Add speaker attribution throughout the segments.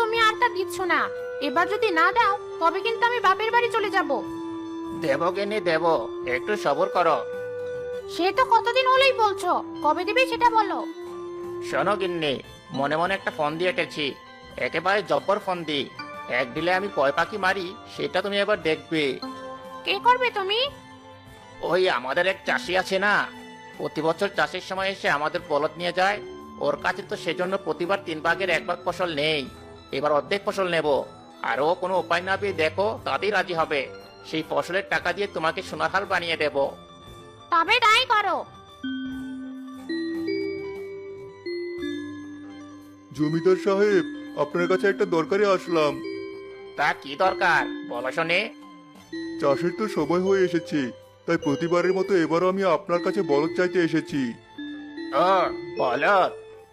Speaker 1: তুমি আর তা দিচ্ছ না। এবার যদি না দাও তবে কিন্তু আমি বাপের বাড়ি চলে যাব।
Speaker 2: দেবো গিন্নি দেবো, একটু সবর করো।
Speaker 1: সে তো কতদিন হলেই বলছো, কবে দিবে সেটা বলো।
Speaker 2: শোনো গিন্নি, মনে মনে একটা ফোন দিয়ে এঁটেছি, একেবারে জব্বর ফোন দি। এক দিলে আমি কয় পাখি মারি সেটা তুমি এবার দেখবে।
Speaker 1: কে করবে তুমি?
Speaker 2: ওই আমাদের এক চাষি আছে না, প্রতি বছর চাষের সময় এসে আমাদের বলদ নিয়ে যায়। ওর কাছে তো সেজন্য প্রতিবার 3 ভাগের 1 ভাগ ফসল নেই, এবার অর্ধেক ফসল নেব। আর ও কোনো উপায় না পেয়ে দেখো তাতেই রাজি হবে। সেই ফসলের টাকা দিয়ে তোমাকে সোনার হাল বানিয়ে দেব।
Speaker 1: তবে তাই করো।
Speaker 3: জমিদার সাহেব, আপনার কাছে একটা দরকারে আসলাম।
Speaker 2: তা কি দরকার বলো শুনে।
Speaker 3: চাষের তো সময় হয়ে এসেছে, তাই প্রতিবারের মতো এবারও আমি আপনার কাছে বলদ চাইতে এসেছি।
Speaker 2: ও বলদ,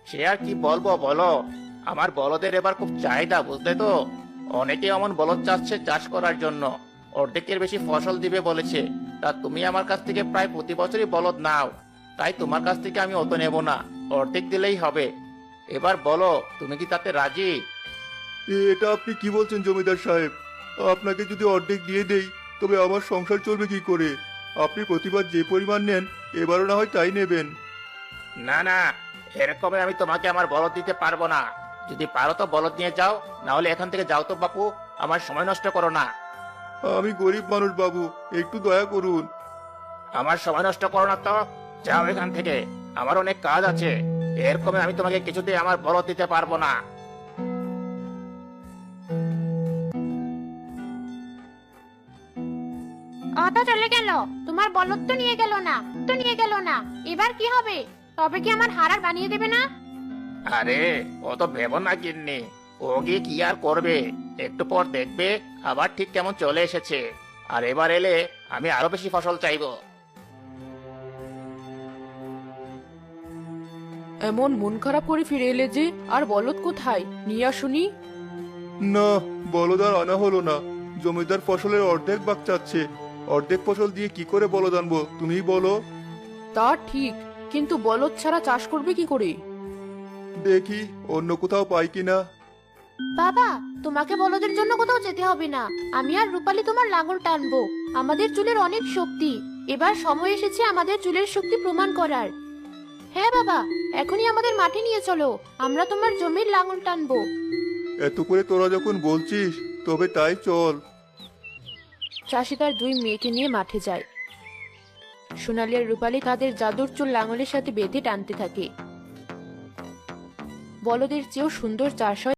Speaker 2: সে আর কি বলবো বলো। আমার বলদের এবার খুব চাহিদা বুঝলে তো। অনেকে এমন বলদ চাচ্ছে চাষ করার জন্য, অর্ধেকের বেশি ফসল দিবে বলেছে। তা তুমি আমার কাছ থেকে প্রায় প্রতি বছরই বলদ নাও, তাই তোমার কাছ থেকে আমি অত নেব না, অর্ধেক দিলেই হবে। এবার বলো তুমি কি তাতে রাজি?
Speaker 3: এটা আপনি কি বলছেন জমিদার সাহেব? আপনাকে যদি অর্ধেক দিয়ে দেই তবে আমার সংসার চলবে কি করে? আপনি প্রতিবার যে পরিমাণ নেন এবারও না হয় তাই নেবেন।
Speaker 2: না না, এরকমে আমি তোমাকে আমার বলদ দিতে পারবো না। যদি পারো তো বলদ নিয়ে যাও, না হলে এখান থেকে যাও তো বাপু, আমার সময় নষ্ট করো না।
Speaker 3: আমি গরিব মানুষ বাবু, একটু দয়া করুন।
Speaker 2: আমার সময় নষ্ট করো না তো, যাও এখান থেকে, আমার অনেক কাজ আছে। এরকমে আমি তোমাকে কিছুতেই আমার বলদ দিতে পারবো না।
Speaker 1: অটো চলে গেল, তোমার বলদ তো নিয়ে গেল না, তো নিয়ে গেল না। এবার কি হবে? তবে কি আমার হারার বানিয়ে দেবে না?
Speaker 2: আরে ও তো ভেবো না গিন্নি, ও গিয়ে কি আর করবে, একটু পর দেখবে আবার ঠিক কেমন চলে এসেছে। আর এবার এলে আমি আরো বেশি ফসল চাইবো।
Speaker 4: এমন মন খারাপ করে ফিরে এলে যে, আর বলদ কোথায়? নিয়ে আসুনি?
Speaker 3: না, বলদ আর আনা হলো না। জমিদার ফসলের অর্ধেক ভাগ চাচ্ছে। অর্ধেক ফসল দিয়ে কি করে বলদ আনবো তুমিই বলো।
Speaker 4: তা ঠিক, কিন্তু বলদ ছাড়া চাষ করবে কি করে?
Speaker 3: দেখি অন্য কোথাও পাই কিনা।
Speaker 1: বাবা, তোমাকে বলদের জন্য কোথাও যেতে হবে না। আমি আর রূপালী তোমার লাঙল টানবো। আমাদের চুলের অনেক শক্তি, এবার সময় এসেছে আমাদের চুলের শক্তি প্রমাণ করার। হ্যাঁ বাবা, এখনই আমাদের মাঠে নিয়ে চলো, আমরা তোমার জমির লাঙল টানবো।
Speaker 3: এত করে তোরা যখন বলছিস তবে তাই চল।
Speaker 4: চাষি তার 2 মেয়েকে নিয়ে মাঠে যায়। সোনালী আর রূপালী তাদের জাদুর চুল লাঙলের সাথে বেঁধে টানতে থাকে। বলদের চেয়েও সুন্দর চাষ হয়